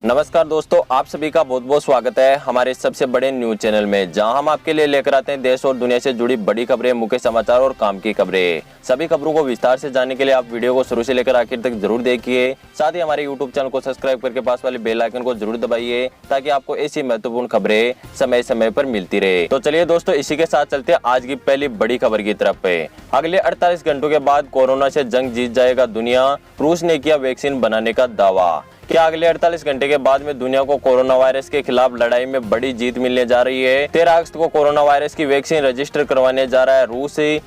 नमस्कार दोस्तों, आप सभी का बहुत बहुत स्वागत है हमारे सबसे बड़े न्यूज चैनल में, जहां हम आपके लिए लेकर आते हैं देश और दुनिया से जुड़ी बड़ी खबरें, मुख्य समाचार और काम की खबरें। सभी खबरों को विस्तार से जानने के लिए आप वीडियो को शुरू से लेकर आखिर तक जरूर देखिए। साथ ही हमारे यूट्यूब चैनल को सब्सक्राइब करके पास वाले बेल आइकन को जरूर दबाइए, ताकि आपको ऐसी महत्वपूर्ण खबरें समय समय पर मिलती रहे। तो चलिए दोस्तों, इसी के साथ चलते हैं आज की पहली बड़ी खबर की तरफ। अगले 48 घंटों के बाद कोरोना से जंग जीत जाएगा दुनिया, रूस ने किया वैक्सीन बनाने का दावा। क्या अगले 48 घंटे के बाद में दुनिया को कोरोना वायरस के खिलाफ लड़ाई में बड़ी जीत मिलने जा रही है। 13 अगस्त को कोरोना वायरस की वैक्सीन रजिस्टर करवाने जा रहा है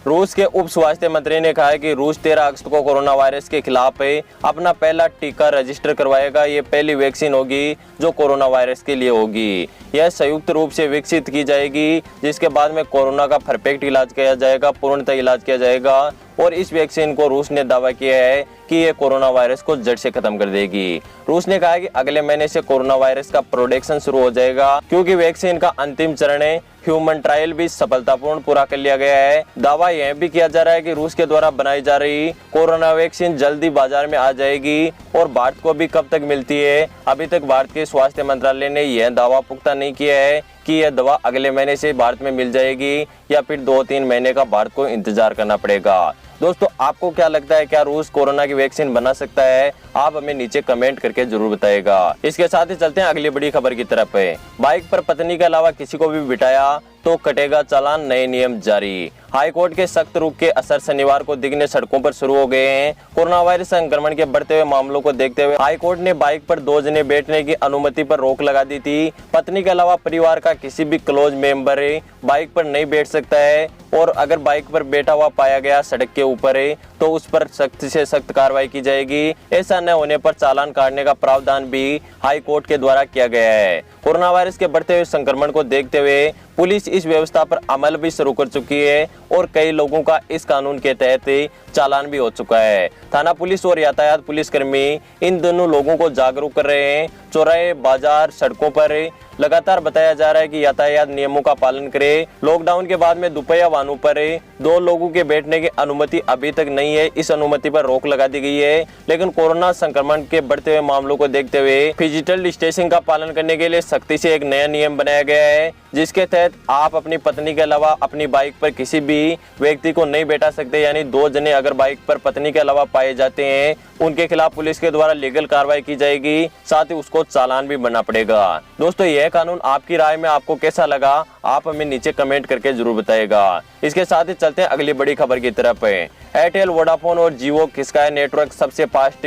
रूस के उप स्वास्थ्य मंत्री ने कहा है कि रूस 13 अगस्त को कोरोना वायरस के खिलाफ अपना पहला टीका रजिस्टर करवाएगा। ये पहली वैक्सीन होगी जो कोरोना वायरस के लिए होगी। यह संयुक्त रूप से विकसित की जाएगी, जिसके बाद में कोरोना का परफेक्ट इलाज किया जाएगा, पूर्णतः इलाज किया जाएगा। और इस वैक्सीन को रूस ने दावा किया है कि ये कोरोना वायरस को जड़ से खत्म कर देगी। रूस ने कहा है कि अगले महीने से कोरोना वायरस का प्रोडक्शन शुरू हो जाएगा, क्योंकि वैक्सीन का अंतिम चरण ह्यूमन ट्रायल भी सफलतापूर्ण पूरा कर लिया गया है। दावा यह भी किया जा रहा है कि रूस के द्वारा बनाई जा रही कोरोना वैक्सीन जल्दी बाजार में आ जाएगी। और भारत को भी कब तक मिलती है, अभी तक भारत के स्वास्थ्य मंत्रालय ने यह दावा पुख्ता नहीं किया है कि यह दवा अगले महीने से भारत में मिल जाएगी या फिर 2-3 महीने का भारत को इंतजार करना पड़ेगा। दोस्तों, आपको क्या लगता है, क्या रूस कोरोना की वैक्सीन बना सकता है? आप हमें नीचे कमेंट करके जरूर बताएगा। इसके साथ ही चलते हैं अगली बड़ी खबर की तरफ। बाइक पर पत्नी के अलावा किसी को भी बिठाया तो कटेगा चालान, नए नियम जारी। हाई कोर्ट के सख्त रुख के असर शनिवार को दिखने सड़कों पर शुरू हो गए हैं। कोरोना वायरस संक्रमण के बढ़ते हुए मामलों को देखते हुए हाई कोर्ट ने बाइक पर 2 जने बैठने की अनुमति पर रोक लगा दी थी। पत्नी के अलावा परिवार का किसी भी क्लोज मेंबर बाइक पर नहीं बैठ सकता है, और अगर बाइक पर बैठा हुआ पाया गया सड़क के ऊपर तो उस पर सख्त से सख्त कार्रवाई की जाएगी। ऐसा न होने पर चालान काटने का प्रावधान भी हाई कोर्ट के द्वारा किया गया है। कोरोना वायरस के बढ़ते हुए संक्रमण को देखते हुए पुलिस इस व्यवस्था पर अमल भी शुरू कर चुकी है, और कई लोगों का इस कानून के तहत चालान भी हो चुका है। थाना पुलिस और यातायात पुलिस कर्मी इन दोनों लोगों को जागरूक कर रहे हैं। चौराहे, बाजार, सड़कों पर लगातार बताया जा रहा है कि यातायात नियमों का पालन करें। लॉकडाउन के बाद में दोपहिया वाहनों पर 2 लोगों के बैठने की अनुमति अभी तक नहीं है। इस अनुमति पर रोक लगा दी गई है, लेकिन कोरोना संक्रमण के बढ़ते हुए मामलों को देखते हुए फिजिकल डिस्टेंसिंग का पालन करने के लिए सख्ती से एक नया नियम बनाया गया है, जिसके तहत आप अपनी पत्नी के अलावा अपनी बाइक पर किसी भी व्यक्ति को नहीं बैठा सकते। यानी 2 जने अगर बाइक पर पत्नी के अलावा पाए जाते हैं, उनके खिलाफ पुलिस के द्वारा लीगल कार्रवाई की जाएगी, साथ ही उसको चालान भी भरना पड़ेगा। दोस्तों, यह कानून आपकी राय में आपको कैसा लगा, आप हमें नीचे कमेंट करके जरूर बताएगा। इसके साथ ही चलते हैं अगली बड़ी खबर की तरफ। एयरटेल, वोडाफोन और जियो किसका है नेटवर्क सबसे फास्ट,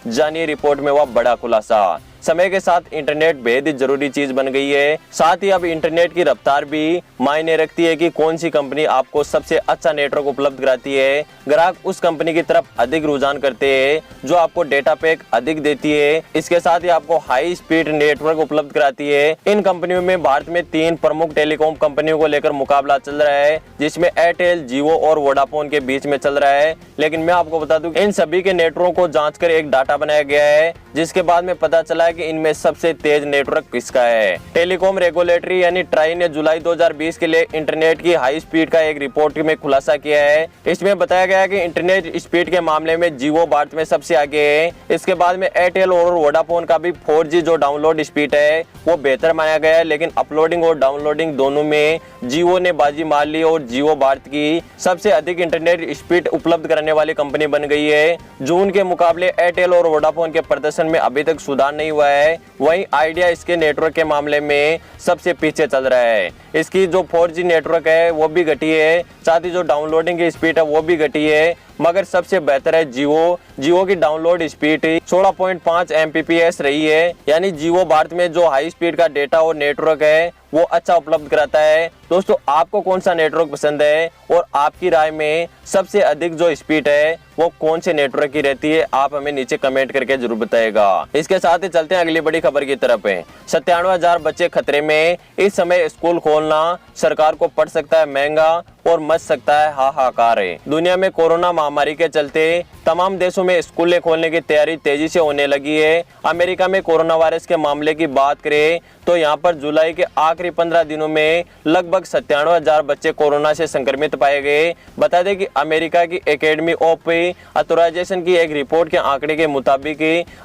जानिए रिपोर्ट में हुआ बड़ा खुलासा। समय के साथ इंटरनेट बेहद ही जरूरी चीज बन गई है। साथ ही अब इंटरनेट की रफ्तार भी मायने रखती है कि कौन सी कंपनी आपको सबसे अच्छा नेटवर्क उपलब्ध कराती है। ग्राहक उस कंपनी की तरफ अधिक रुझान करते हैं जो आपको डेटा पैक अधिक देती है। इसके साथ ही आपको हाई स्पीड नेटवर्क उपलब्ध कराती है। इन कंपनियों में भारत में 3 प्रमुख टेलीकॉम कंपनियों को लेकर मुकाबला चल रहा है, जिसमें एयरटेल, जियो और वोडाफोन के बीच में चल रहा है। लेकिन मैं आपको बता दूं, इन सभी के नेटवर्क को जांचकर एक डाटा बनाया गया है, जिसके बाद में पता चला है कि इनमें सबसे तेज नेटवर्क किसका है। टेलीकॉम रेगुलेटरी यानी ट्राई ने जुलाई 2020 के लिए इंटरनेट की हाई स्पीड का एक रिपोर्ट में खुलासा किया है। इसमें बताया गया है कि इंटरनेट स्पीड के मामले में जियो भारत में सबसे आगे है। इसके बाद में एयरटेल और वोडाफोन का भी 4G जो डाउनलोड स्पीड है वो बेहतर माना गया है, लेकिन अपलोडिंग और डाउनलोडिंग दोनों में जियो ने बाजी मार ली और जियो भारत की सबसे अधिक इंटरनेट स्पीड उपलब्ध कराने वाली कंपनी बन गई है। जून के मुकाबले एयरटेल और वोडाफोन के प्रदर्शन में अभी तक सुधार नहीं हुआ है। वहीं आइडिया इसके नेटवर्क के मामले में सबसे पीछे चल रहा है। इसकी जो 4G नेटवर्क है वो भी घटी है, साथ ही जो डाउनलोडिंग की स्पीड है वो भी घटी है, मगर सबसे बेहतर है जियो की डाउनलोड स्पीड 16.5 Mbps रही है। यानी जियो भारत में जो हाई स्पीड का डेटा और नेटवर्क है वो अच्छा उपलब्ध कराता है। दोस्तों, आपको कौन सा नेटवर्क पसंद है और आपकी राय में सबसे अधिक जो स्पीड है वो कौन से नेटवर्क की रहती है, आप हमें नीचे कमेंट करके जरूर बताएगा। इसके साथ ही चलते हैं अगली बड़ी खबर की तरफ। 97,000 बच्चे खतरे में, इस समय स्कूल खोलना सरकार को पड़ सकता है महंगा और मच सकता है हाहाकार। दुनिया में कोरोना महामारी के चलते तमाम देशों में स्कूलें खोलने की तैयारी तेजी से होने लगी है। अमेरिका में कोरोना वायरस के मामले की बात करें तो यहाँ पर जुलाई के आखिरी 15 दिनों में लगभग 97,000 बच्चे कोरोना से संक्रमित पाए गए। बता दें कि अमेरिका की एकेडमी ऑफ ऑथराइजेशन की एक रिपोर्ट के आंकड़े के मुताबिक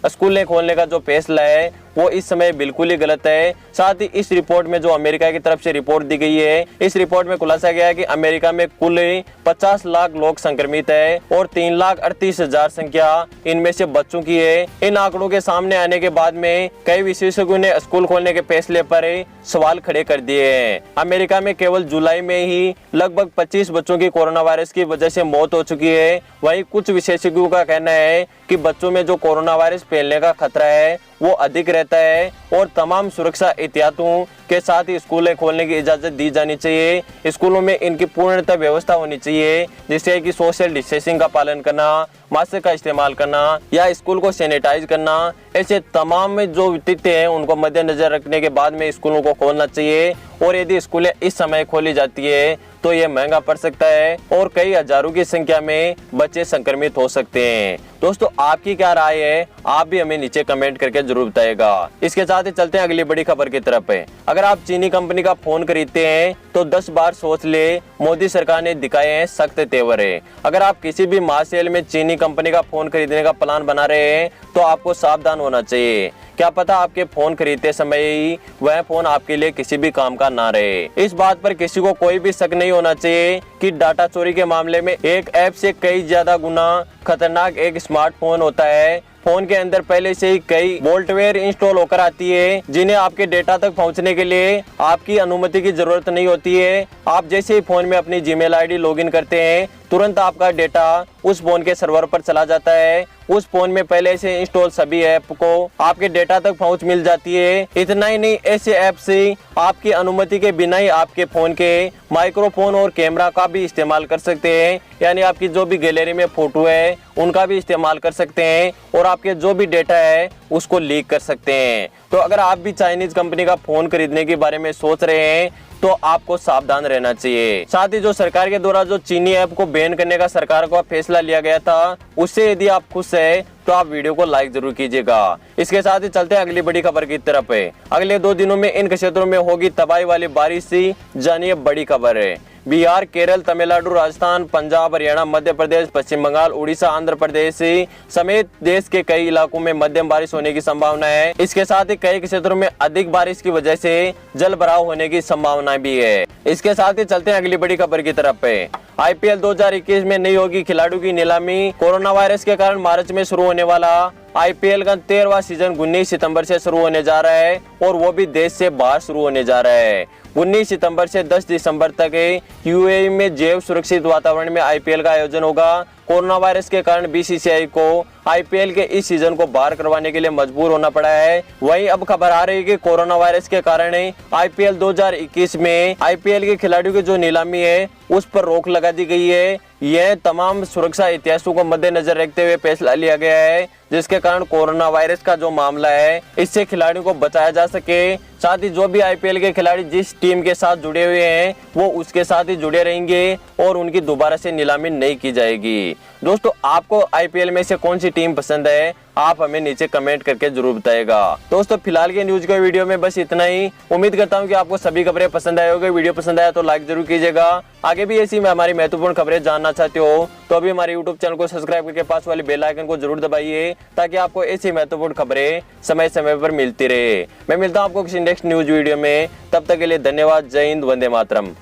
स्कूलें खोलने का जो फैसला है वो इस समय बिल्कुल ही गलत है। साथ ही इस रिपोर्ट में जो अमेरिका की तरफ से रिपोर्ट दी गई है, इस रिपोर्ट में खुलासा गया है कि अमेरिका में कुल 50 लाख लोग संक्रमित है और 3,38,000 संख्या इनमें से बच्चों की है। इन आंकड़ों के सामने आने के बाद में कई विशेषज्ञों ने स्कूल खोलने के फैसले पर सवाल खड़े कर दिए हैं। अमेरिका में केवल जुलाई में ही लगभग 25 बच्चों की कोरोना वायरस की वजह से मौत हो चुकी है। वहीं कुछ विशेषज्ञों का कहना है कि बच्चों में जो कोरोना वायरस फैलने का खतरा है वो अधिक रहता है और तमाम सुरक्षा एहतियातों के साथ ही स्कूलें खोलने की इजाजत दी जानी चाहिए। स्कूलों में इनकी पूर्णतः व्यवस्था होनी चाहिए, जिससे कि सोशल डिस्टेंसिंग का पालन करना, मास्क का इस्तेमाल करना या स्कूल को सैनिटाइज करना, ऐसे तमाम जो तथ्य हैं उनको मद्देनजर रखने के बाद में स्कूलों को खोलना चाहिए। और यदि स्कूलें इस समय खोली जाती है तो ये महंगा पड़ सकता है और कई हजारों की संख्या में बच्चे संक्रमित हो सकते हैं। दोस्तों, आपकी क्या राय है? आप भी हमें नीचे कमेंट करके जरूर बताइएगा। इसके साथ ही चलते हैं अगली बड़ी खबर की तरफ। अगर आप चीनी कंपनी का फोन खरीदते हैं तो 10 बार सोच ले, मोदी सरकार ने दिखाए हैं सख्त तेवर। अगर आप किसी भी माह सेल में चीनी कंपनी का फोन खरीदने का प्लान बना रहे हैं तो आपको सावधान होना चाहिए। क्या पता आपके फोन खरीदते समय ही वह फोन आपके लिए किसी भी काम का ना रहे। इस बात पर किसी को कोई भी शक नहीं होना चाहिए कि डाटा चोरी के मामले में एक ऐप से कई ज्यादा गुना खतरनाक एक स्मार्टफोन होता है। फोन के अंदर पहले से ही कई वॉल्टवेयर इंस्टॉल होकर आती है, जिन्हें आपके डेटा तक पहुंचने के लिए आपकी अनुमति की जरूरत नहीं होती है। आप जैसे ही फोन में अपनी जीमेल आईडी लॉगिन करते हैं, तुरंत आपका डेटा उस फोन के सर्वर पर चला जाता है। उस फोन में पहले से इंस्टॉल सभी ऐप को आपके डेटा तक पहुंच मिल जाती है। इतना ही नहीं, ऐसे ऐप से आपकी अनुमति के बिना ही आपके फोन के माइक्रोफोन और कैमरा का भी इस्तेमाल कर सकते हैं, यानी आपकी जो भी गैलरी में फोटो है उनका भी इस्तेमाल कर सकते हैं और आपके जो भी डेटा है उसको लीक कर सकते हैं। तो अगर आप भी चाइनीज कंपनी का फोन खरीदने के बारे में सोच रहे हैं तो आपको सावधान रहना चाहिए। साथ ही जो सरकार के द्वारा जो चीनी ऐप को बैन करने का सरकार का फैसला लिया गया था, उससे यदि आप खुश है तो आप वीडियो को लाइक जरूर कीजिएगा। इसके साथ ही चलते हैं अगली बड़ी खबर की तरफ। अगले 2 दिनों में इन क्षेत्रों में होगी तबाही वाली बारिश सी, जानिए बड़ी खबर है। बिहार, केरल, तमिलनाडु, राजस्थान, पंजाब, हरियाणा, मध्य प्रदेश, पश्चिम बंगाल, उड़ीसा, आंध्र प्रदेश समेत देश के कई इलाकों में मध्यम बारिश होने की संभावना है। इसके साथ ही कई क्षेत्रों में अधिक बारिश की वजह से जल भराव होने की संभावना भी है। इसके साथ ही चलते हैं अगली बड़ी खबर की तरफ। आईपीएल 2021 में नहीं होगी खिलाड़ियों की नीलामी। कोरोना वायरस के कारण मार्च में शुरू होने वाला आईपीएल का 13वां सीजन 19 सितंबर से शुरू होने जा रहा है और वो भी देश से बाहर शुरू होने जा रहा है। 19 सितंबर से 10 दिसंबर तक यूएई में जैव सुरक्षित वातावरण में आईपीएल का आयोजन होगा। कोरोना वायरस के कारण बीसीसीआई को आईपीएल के इस सीजन को बाहर करवाने के लिए मजबूर होना पड़ा है। वहीं अब खबर आ रही है कि कोरोना वायरस के कारण आईपीएल 2021 में आईपीएल के खिलाड़ियों की जो नीलामी है उस पर रोक लगा दी गई है। यह तमाम सुरक्षा इतिहासों को मद्देनजर रखते हुए फैसला लिया गया है, जिसके कारण कोरोना वायरस का जो मामला है इससे खिलाड़ियों को बचाया जा सके। साथ ही जो भी आईपीएल के खिलाड़ी जिस टीम के साथ जुड़े हुए हैं वो उसके साथ ही जुड़े रहेंगे और उनकी दोबारा से नीलामी नहीं की जाएगी। दोस्तों, आपको आईपीएल में से कौन सी टीम पसंद है? आप हमें नीचे कमेंट करके जरूर बताएगा। दोस्तों, फिलहाल के न्यूज के वीडियो में बस इतना ही। उम्मीद करता हूं कि आपको सभी खबरें पसंद आए होंगे। वीडियो पसंद आया तो लाइक जरूर कीजिएगा। आगे भी ऐसी हमारी महत्वपूर्ण खबरें जानना चाहते हो तो अभी हमारे यूट्यूब चैनल को सब्सक्राइब करके पास वाले बेल आइकन को जरूर दबाइए, ताकि आपको ऐसी महत्वपूर्ण खबरें समय समय पर मिलती रहे। मैं मिलता हूं आपको किसी नेक्स्ट न्यूज वीडियो में। तब तक के लिए धन्यवाद। जय हिंद, वंदे मातरम।